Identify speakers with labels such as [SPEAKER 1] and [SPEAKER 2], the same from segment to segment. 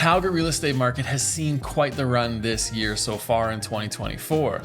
[SPEAKER 1] Calgary real estate market has seen quite the run this year so far in 2024.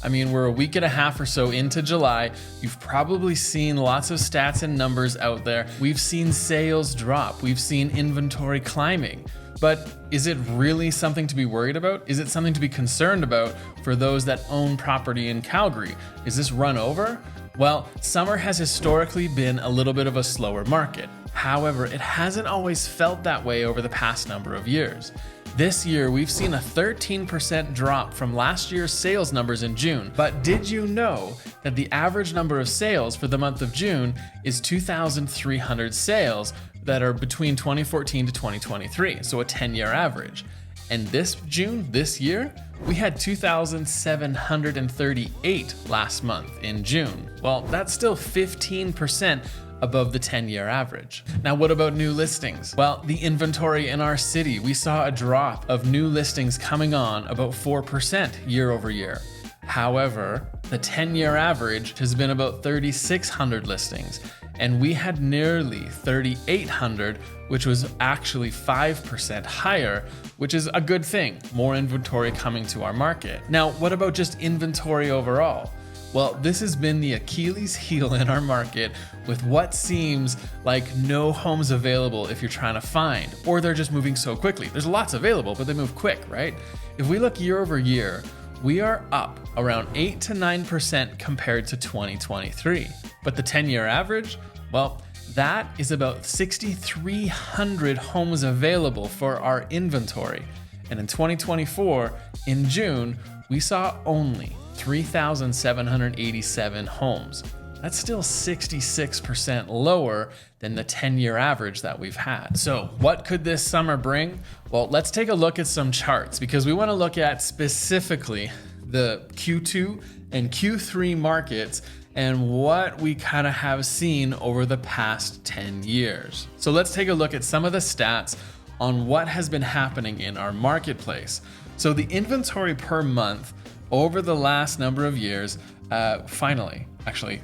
[SPEAKER 1] I mean, we're a week and a half or so into July. You've probably seen lots of stats and numbers out there. We've seen sales drop. We've seen inventory climbing. But is it really something to be worried about? Is it something to be concerned about for those that own property in Calgary? Is this run over? Well, summer has historically been a little bit of a slower market. However, it hasn't always felt that way over the past number of years. This year, we've seen a 13% drop from last year's sales numbers in June. But did you know that the average number of sales for the month of June is 2,300 sales that are between 2014 to 2023, so a 10-year average. And this June, this year, we had 2,738 last month in June. Well, that's still 15% above the 10-year average. Now, what about new listings? Well, the inventory in our city, we saw a drop of new listings coming on about 4% year over year. However, the 10-year average has been about 3,600 listings, and we had nearly 3,800, which was actually 5% higher, which is a good thing. More inventory coming to our market. Now, what about just inventory overall? Well, this has been the Achilles heel in our market with what seems like no homes available if you're trying to find, or they're just moving so quickly. There's lots available, but they move quick, right? If we look year over year, we are up around 8 to 9% compared to 2023. But the 10-year average, well, that is about 6,300 homes available for our inventory. And in 2024, in June, we saw only 3,787 homes. That's still 66% lower than the 10-year average that we've had. So what could this summer bring? Well, let's take a look at some charts because we want to look at specifically the Q2 and Q3 markets and what we kind of have seen over the past 10 years. So let's take a look at some of the stats on what has been happening in our marketplace. So the inventory per month over the last number of years,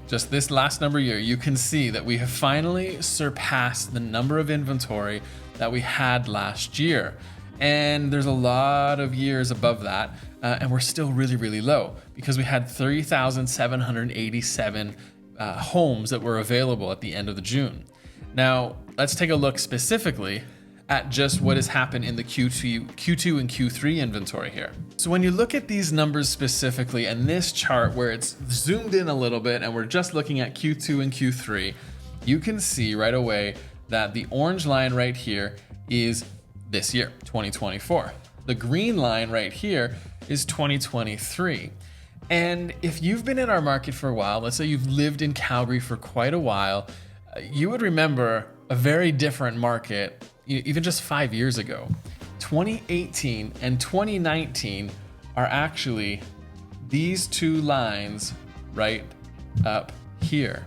[SPEAKER 1] just this last number of year, you can see that we have finally surpassed the number of inventory that we had last year. And there's a lot of years above that, and we're still really, really low because we had 3,787 homes that were available at the end of the June. Now, let's take a look specifically at just what has happened in the Q2 and Q3 inventory here. So when you look at these numbers specifically and this chart where it's zoomed in a little bit and we're just looking at Q2 and Q3, you can see right away that the orange line right here is this year, 2024. The green line right here is 2023. And if you've been in our market for a while, let's say you've lived in Calgary for quite a while, you would remember a very different market even just 5 years ago. 2018 and 2019 are actually these two lines right up here.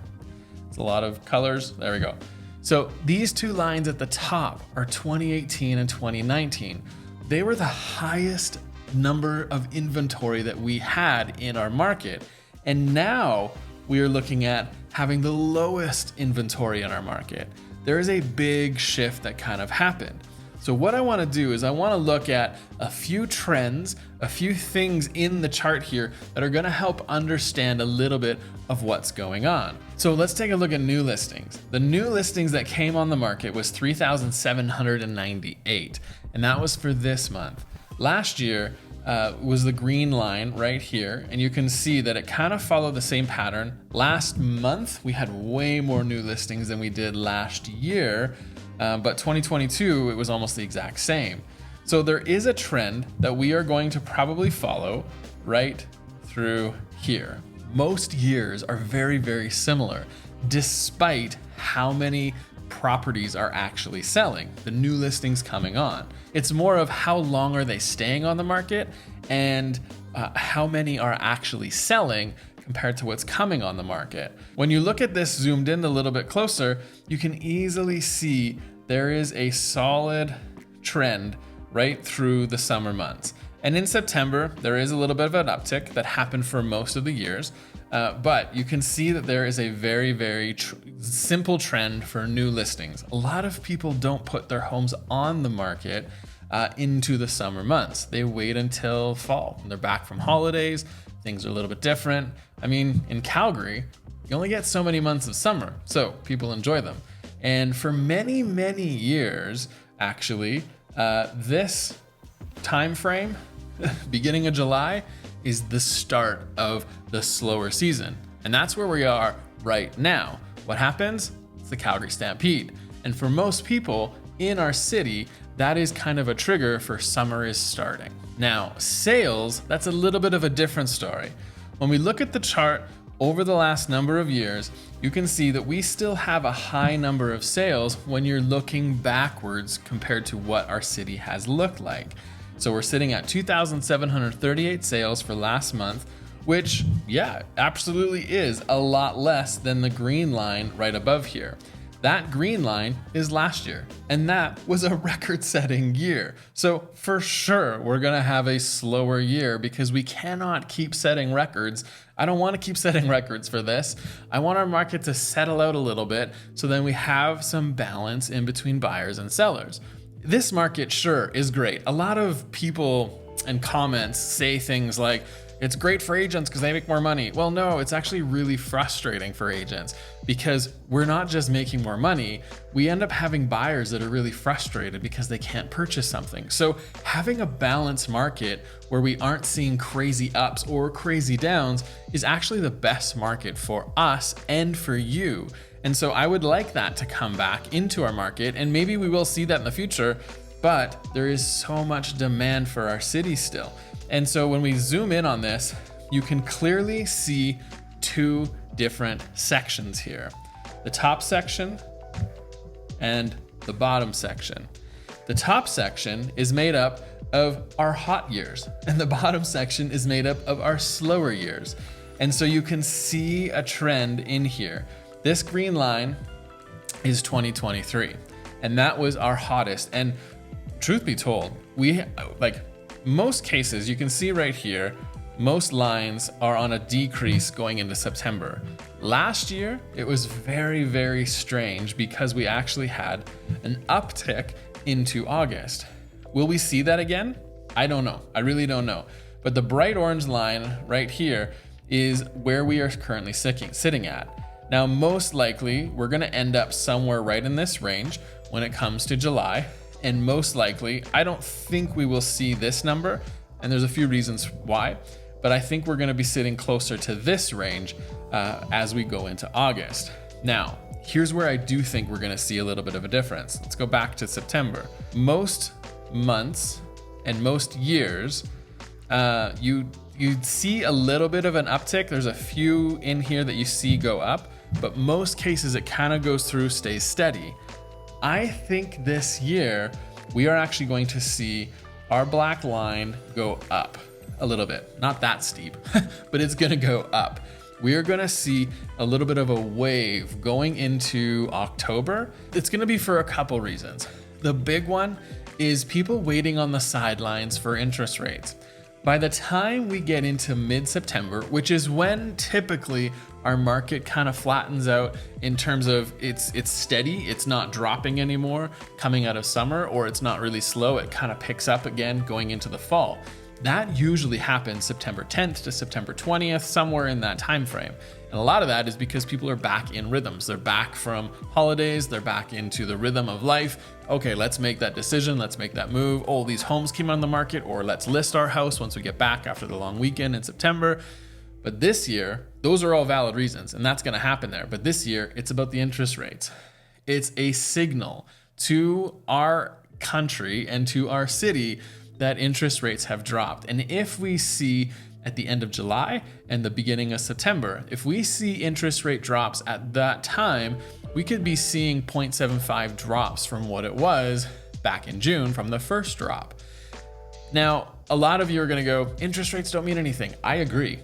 [SPEAKER 1] It's a lot of colors. There we go. So these two lines at the top are 2018 and 2019. They were the highest number of inventory that we had in our market. And now we are looking at having the lowest inventory in our market. There is a big shift that kind of happened. So what I want to do is I want to look at a few trends, a few things in the chart here that are going to help understand a little bit of what's going on. So let's take a look at new listings. The new listings that came on the market was 3,798, and that was for this month. Last year was the green line right here, and you can see that it kind of followed the same pattern. Last month, we had way more new listings than we did last year, but 2022, it was almost the exact same. So there is a trend that we are going to probably follow right through here. Most years are very, very similar, despite how many properties are actually selling, the new listings coming on. It's more of how long are they staying on the market and how many are actually selling compared to what's coming on the market. When you look at this zoomed in a little bit closer, you can easily see there is a solid trend right through the summer months. And in September, there is a little bit of an uptick that happened for most of the years. But you can see that there is a very, very simple trend for new listings. A lot of people don't put their homes on the market into the summer months. They wait until fall. When they're back from holidays, things are a little bit different. I mean, in Calgary, you only get so many months of summer, so people enjoy them. And for many, many years, actually, this time frame, beginning of July, is the start of the slower season. And that's where we are right now. What happens? It's the Calgary Stampede. And for most people in our city, that is kind of a trigger for summer is starting. Now, sales, that's a little bit of a different story. When we look at the chart over the last number of years, you can see that we still have a high number of sales when you're looking backwards compared to what our city has looked like. So we're sitting at 2,738 sales for last month, which, yeah, absolutely is a lot less than the green line right above here. That green line is last year, and that was a record-setting year. So for sure, we're gonna have a slower year because we cannot keep setting records. I don't wanna keep setting records for this. I want our market to settle out a little bit so then we have some balance in between buyers and sellers. This market, sure, is great. A lot of people and comments say things like, it's great for agents because they make more money. Well, no, it's actually really frustrating for agents because we're not just making more money, we end up having buyers that are really frustrated because they can't purchase something. So having a balanced market where we aren't seeing crazy ups or crazy downs is actually the best market for us and for you. And so I would like that to come back into our market, and maybe we will see that in the future, but there is so much demand for our city still. And so when we zoom in on this, you can clearly see two different sections here. The top section and the bottom section. The top section is made up of our hot years, and the bottom section is made up of our slower years. And so you can see a trend in here. This green line is 2023, and that was our hottest. And truth be told, we most cases, you can see right here, most lines are on a decrease going into September. Last year, it was very, very strange because we actually had an uptick into August. Will we see that again? I don't know. I really don't know. But the bright orange line right here is where we are currently sitting at. Now, most likely, we're gonna end up somewhere right in this range when it comes to July. And most likely, I don't think we will see this number, and there's a few reasons why, but I think we're gonna be sitting closer to this range as we go into August. Now, here's where I do think we're gonna see a little bit of a difference. Let's go back to September. Most months and most years, you'd see a little bit of an uptick. There's a few in here that you see go up, but most cases it kind of goes through, stays steady. I think this year we are actually going to see our black line go up a little bit. Not that steep, but it's gonna go up. We are gonna see a little bit of a wave going into October. It's gonna be for a couple reasons. The big one is people waiting on the sidelines for interest rates. By the time we get into mid-September, which is when typically our market kind of flattens out in terms of it's steady, it's not dropping anymore coming out of summer, or it's not really slow, it kind of picks up again going into the fall. That usually happens September 10th to September 20th, somewhere in that time frame. And a lot of that is because people are back in rhythms. They're back from holidays, they're back into the rhythm of life. Okay, let's make that decision, let's make that move. Oh, these homes came on the market, or let's list our house once we get back after the long weekend in September. But this year, those are all valid reasons, and that's gonna happen there. But this year, it's about the interest rates. It's a signal to our country and to our city that interest rates have dropped. And if we see at the end of July and the beginning of September, if we see interest rate drops at that time, we could be seeing 0.75 drops from what it was back in June from the first drop. Now, a lot of you are gonna go, interest rates don't mean anything. I agree.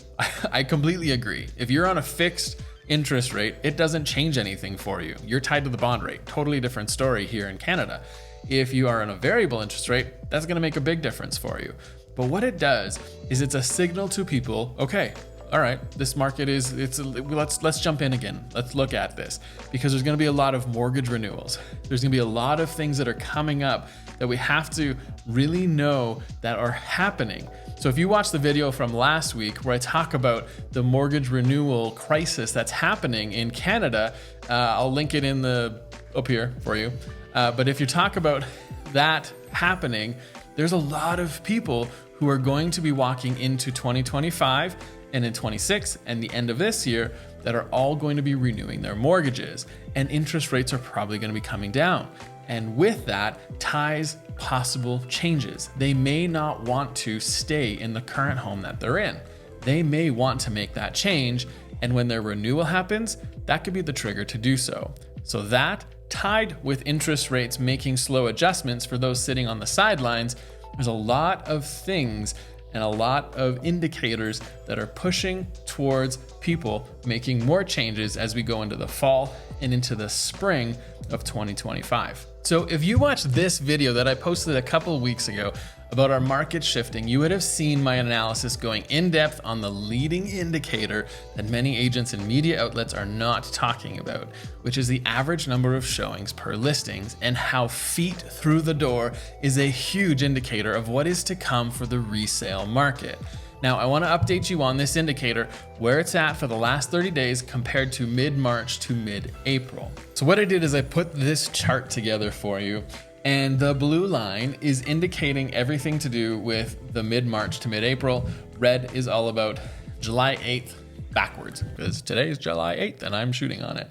[SPEAKER 1] I completely agree. If you're on a fixed interest rate, it doesn't change anything for you. You're tied to the bond rate. Totally different story here in Canada. If you are on a variable interest rate, that's gonna make a big difference for you. But what it does is it's a signal to people, okay, all right, this market let's jump in again. Let's look at this, because there's going to be a lot of mortgage renewals. There's going to be a lot of things that are coming up that we have to really know that are happening. So if you watch the video from last week where I talk about the mortgage renewal crisis that's happening in Canada, I'll link it up here for you. But if you talk about that happening, there's a lot of people who are going to be walking into 2025 and in 26 and the end of this year that are all going to be renewing their mortgages, and interest rates are probably going to be coming down. And with that ties possible changes. They may not want to stay in the current home that they're in. They may want to make that change, and when their renewal happens, that could be the trigger to do so. So that, tied with interest rates making slow adjustments for those sitting on the sidelines, there's a lot of things and a lot of indicators that are pushing towards people making more changes as we go into the fall and into the spring of 2025. So if you watched this video that I posted a couple of weeks ago about our market shifting, you would have seen my analysis going in depth on the leading indicator that many agents and media outlets are not talking about, which is the average number of showings per listings, and how feet through the door is a huge indicator of what is to come for the resale market. Now, I want to update you on this indicator, where it's at for the last 30 days compared to mid-March to mid-April. So what I did is I put this chart together for you, and the blue line is indicating everything to do with the mid-March to mid-April. Red is all about July 8th backwards, because today is July 8th and I'm shooting on it.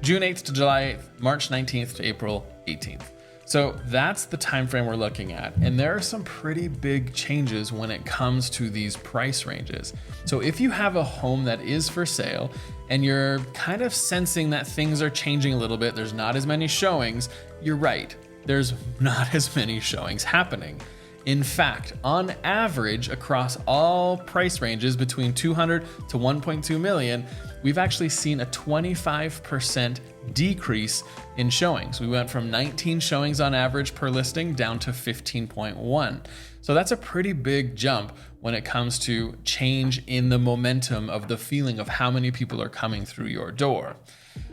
[SPEAKER 1] June 8th to July 8th, March 19th to April 18th. So that's the time frame we're looking at. And there are some pretty big changes when it comes to these price ranges. So if you have a home that is for sale and you're kind of sensing that things are changing a little bit, there's not as many showings, you're right. There's not as many showings happening. In fact, on average, across all price ranges between 200 to 1.2 million, we've actually seen a 25% decrease in showings. We went from 19 showings on average per listing down to 15.1. So that's a pretty big jump when it comes to change in the momentum of the feeling of how many people are coming through your door.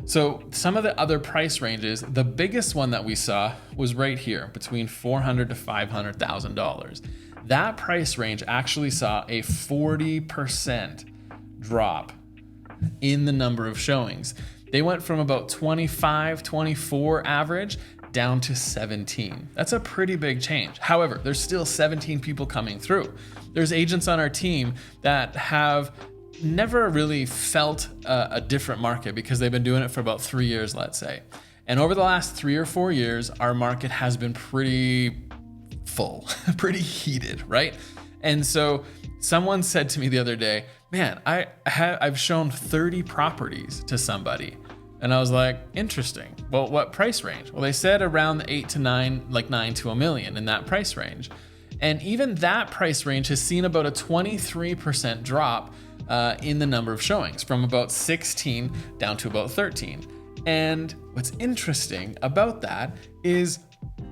[SPEAKER 1] So some of the other price ranges, the biggest one that we saw was right here between $400,000 to $500,000. That price range actually saw a 40% drop in the number of showings. They went from about 25, 24 average down to 17. That's a pretty big change. However, there's still 17 people coming through. There's agents on our team that have never really felt a different market because they've been doing it for about 3 years, let's say. And over the last 3 or 4 years, our market has been pretty full, pretty heated, right? And so someone said to me the other day, man, I've shown 30 properties to somebody. And I was like, interesting. Well, what price range? Well, they said around the 8 to 9, like 9 to a million in that price range. And even that price range has seen about a 23% drop in the number of showings, from about 16 down to about 13. And what's interesting about that is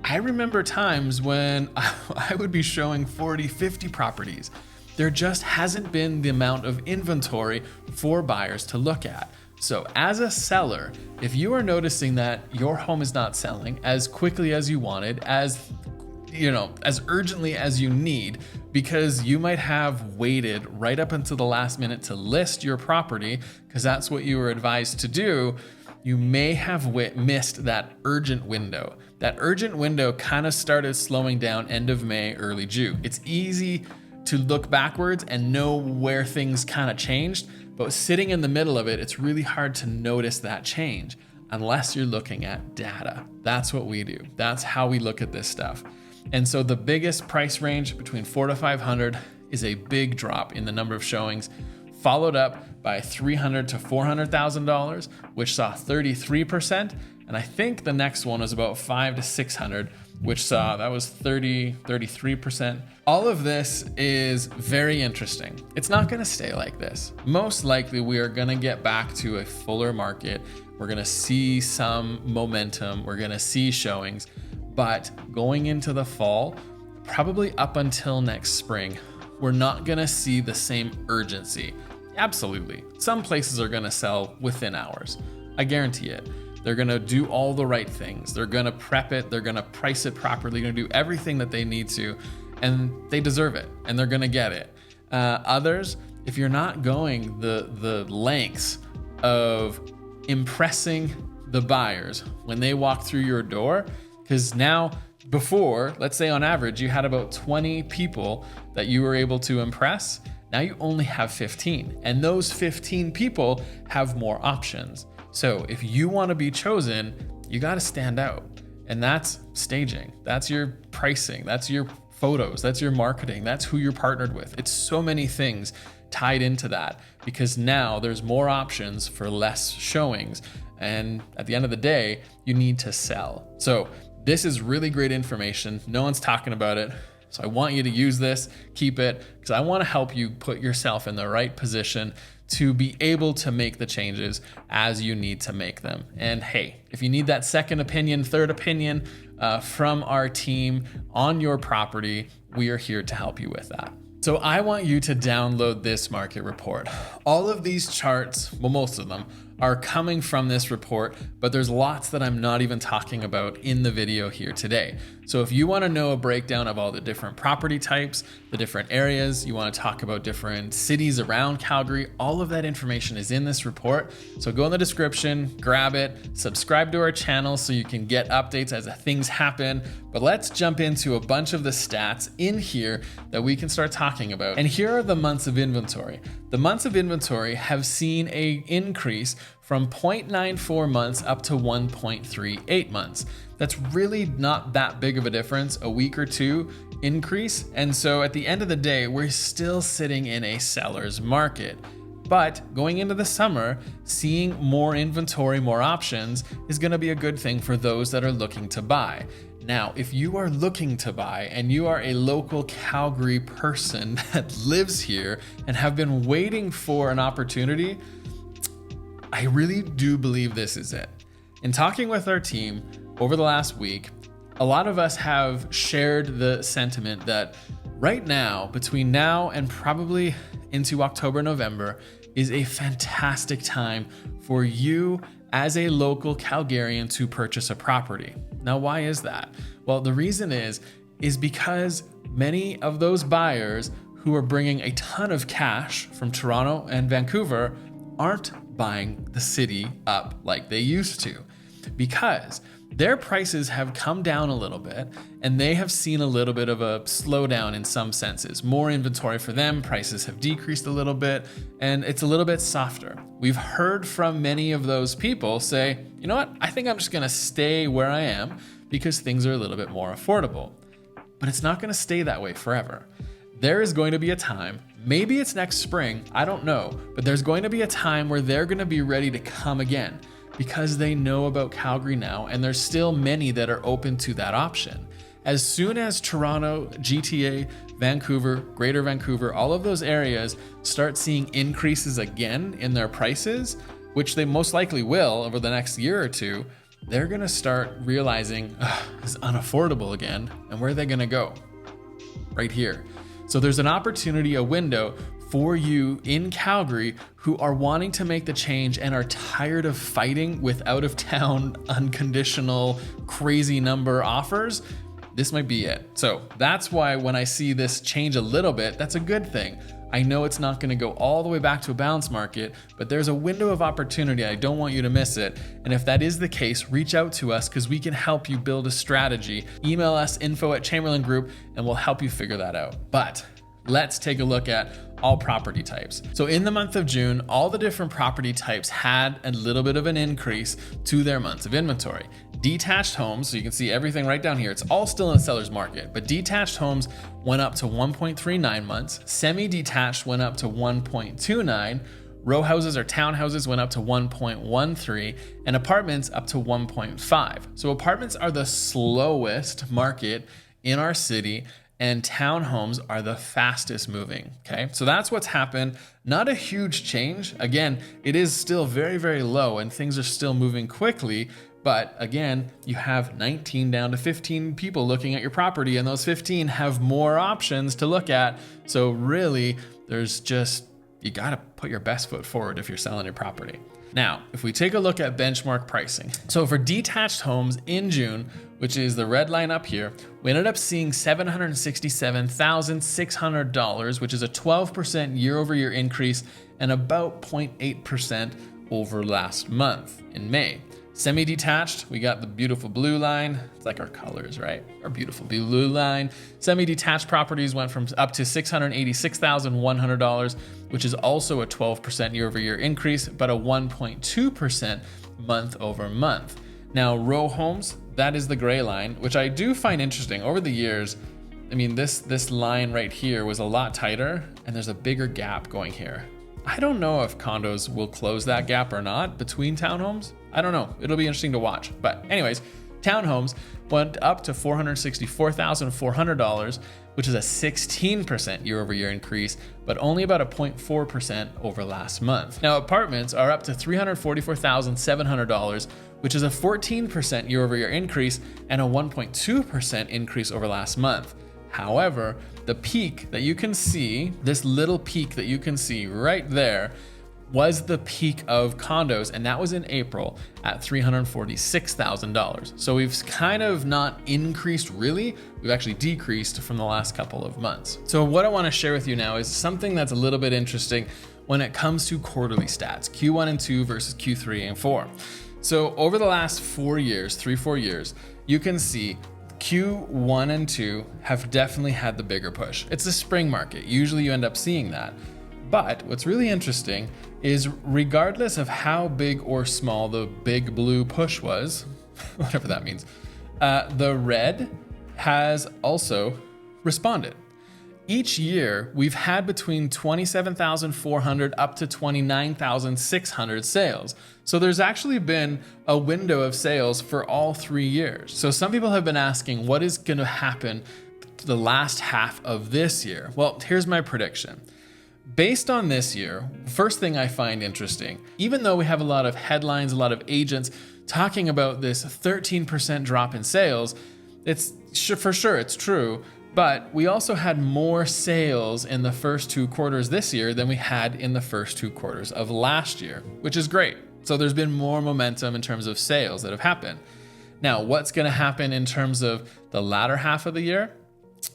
[SPEAKER 1] I remember times when I would be showing 40, 50 properties. There just hasn't been the amount of inventory for buyers to look at. So as a seller, if you are noticing that your home is not selling as quickly as you wanted, as urgently as you need, because you might have waited right up until the last minute to list your property, because that's what you were advised to do, you may have missed that urgent window. That urgent window kind of started slowing down end of May, early June. It's easy to look backwards and know where things kind of changed, but sitting in the middle of it, it's really hard to notice that change unless you're looking at data. That's what we do. That's how we look at this stuff. And so the biggest price range between 400 to 500 is a big drop in the number of showings, followed up by $300,000 to $400,000, which saw 33%. And I think the next one was about 500 to 600, which saw, that was 33%. All of this is very interesting. It's not gonna stay like this. Most likely we are gonna get back to a fuller market. We're gonna see some momentum. We're gonna see showings. But going into the fall, probably up until next spring, we're not gonna see the same urgency. Absolutely. Some places are gonna sell within hours. I guarantee it. They're gonna do all the right things. They're gonna prep it, they're gonna price it properly, they're gonna do everything that they need to, and they deserve it, and they're gonna get it. Others, if you're not going the lengths of impressing the buyers when they walk through your door, because now before, let's say on average, you had about 20 people that you were able to impress. Now you only have 15, and those 15 people have more options. So if you want to be chosen, you got to stand out, and that's staging. That's your pricing. That's your photos. That's your marketing. That's who you're partnered with. It's so many things tied into that, because now there's more options for less showings. And at the end of the day, you need to sell. So this is really great information. No one's talking about it. So I want you to use this, keep it, because I want to help you put yourself in the right position to be able to make the changes as you need to make them. And hey, if you need that second opinion, third opinion from our team on your property, we are here to help you with that. So I want you to download this market report. All of these charts, well, most of them, are coming from this report, but there's lots that I'm not even talking about in the video here today. So if you want to know a breakdown of all the different property types, the different areas, you want to talk about different cities around Calgary, all of that information is in this report. So go in the description, grab it, subscribe to our channel so you can get updates as things happen. But let's jump into a bunch of the stats in here that we can start talking about. And here are the months of inventory. The months of inventory have seen an increase from 0.94 months up to 1.38 months. That's really not that big of a difference, a week or two increase. And so at the end of the day, we're still sitting in a seller's market. But going into the summer, seeing more inventory, more options is gonna be a good thing for those that are looking to buy. Now, if you are looking to buy and you are a local Calgary person that lives here and have been waiting for an opportunity, I really do believe this is it. In talking with our team over the last week, a lot of us have shared the sentiment that right now, between now and probably into October, November, is a fantastic time for you as a local Calgarian to purchase a property. Now, why is that? Well, the reason is because many of those buyers who are bringing a ton of cash from Toronto and Vancouver aren't buying the city up like they used to, because their prices have come down a little bit and they have seen a little bit of a slowdown in some senses. More inventory for them, prices have decreased a little bit, and it's a little bit softer. We've heard from many of those people say, you know what, I think I'm just gonna stay where I am because things are a little bit more affordable. But it's not gonna stay that way forever. There is going to be a time, maybe it's next spring, I don't know, but there's going to be a time where they're gonna be ready to come again, because they know about Calgary now, and there's still many that are open to that option. As soon as Toronto, GTA, Vancouver, Greater Vancouver, all of those areas start seeing increases again in their prices, which they most likely will over the next year or two, they're gonna start realizing it's unaffordable again, and where are they gonna go? Right here. So there's an opportunity, a window for you in Calgary who are wanting to make the change and are tired of fighting with out of town, unconditional, crazy number offers. This might be it. So that's why when I see this change a little bit, that's a good thing. I know it's not gonna go all the way back to a balanced market, but there's a window of opportunity. I don't want you to miss it. And if that is the case, reach out to us because we can help you build a strategy. Email us info@Chamberlain Group and we'll help you figure that out. But let's take a look at all property types. So in the month of June, all the different property types had a little bit of an increase to their months of inventory. Detached homes, so you can see everything right down here, it's all still in the seller's market, but detached homes went up to 1.39 months, semi-detached went up to 1.29, row houses or townhouses went up to 1.13, and apartments up to 1.5. So apartments are the slowest market in our city, and townhomes are the fastest moving, okay? So that's what's happened. Not a huge change. Again, it is still very, very low and things are still moving quickly, but again, you have 19 down to 15 people looking at your property, and those 15 have more options to look at. So really, there's just you got to put your best foot forward if you're selling your property. Now, if we take a look at benchmark pricing, so for detached homes in June, which is the red line up here, we ended up seeing $767,600, which is a 12% year-over-year increase and about 0.8% over last month in May. Semi-detached, we got the beautiful blue line. It's like our colors, right? Our beautiful blue line. Semi-detached properties went from up to $686,100, which is also a 12% year-over-year increase, but a 1.2% month over month. Now, row homes, that is the gray line, which I do find interesting. Over the years, I mean, this line right here was a lot tighter, and there's a bigger gap going here. I don't know if condos will close that gap or not between townhomes. I don't know. It'll be interesting to watch. But anyways, townhomes went up to $464,400, which is a 16% year-over-year increase, but only about a 0.4% over last month. Now, apartments are up to $344,700, which is a 14% year-over-year increase and a 1.2% increase over last month. However, the peak that you can see, this little peak that you can see right there, was the peak of condos, and that was in April at $346,000. So we've kind of not increased really, we've actually decreased from the last couple of months. So what I want to share with you now is something that's a little bit interesting when it comes to quarterly stats, Q1 and 2 versus Q3 and 4. So over the last 4 years, 3-4 years, you can see Q1 and 2 have definitely had the bigger push. It's the spring market. Usually you end up seeing that. But what's really interesting is regardless of how big or small the big blue push was, whatever that means, the red has also responded. Each year, we've had between 27,400 up to 29,600 sales. So there's actually been a window of sales for all 3 years. So some people have been asking, what is going to happen the last half of this year? Well, here's my prediction. Based on this year, first thing I find interesting, even though we have a lot of headlines, a lot of agents talking about this 13% drop in sales, it's for sure it's true. But we also had more sales in the first 2 quarters this year than we had in the first 2 quarters of last year, which is great. So there's been more momentum in terms of sales that have happened. Now, what's going to happen in terms of the latter half of the year?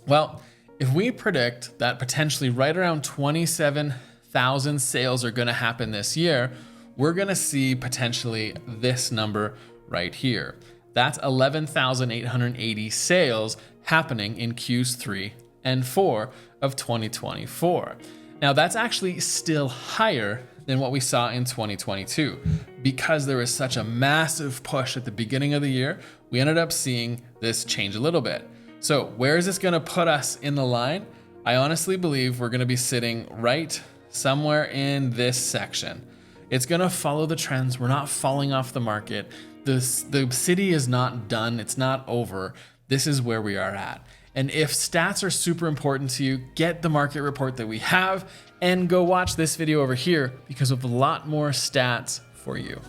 [SPEAKER 1] Well, if we predict that potentially right around 27,000 sales are going to happen this year, we're going to see potentially this number right here. That's 11,880 sales happening in Q3 and 4 of 2024. Now, that's actually still higher than what we saw in 2022. Because there was such a massive push at the beginning of the year, we ended up seeing this change a little bit. So where is this going to put us in the line? I honestly believe we're going to be sitting right somewhere in this section. It's going to follow the trends. We're not falling off the market. The city is not done. It's not over. This is where we are at. And if stats are super important to you, get the market report that we have and go watch this video over here because we have a lot more stats for you.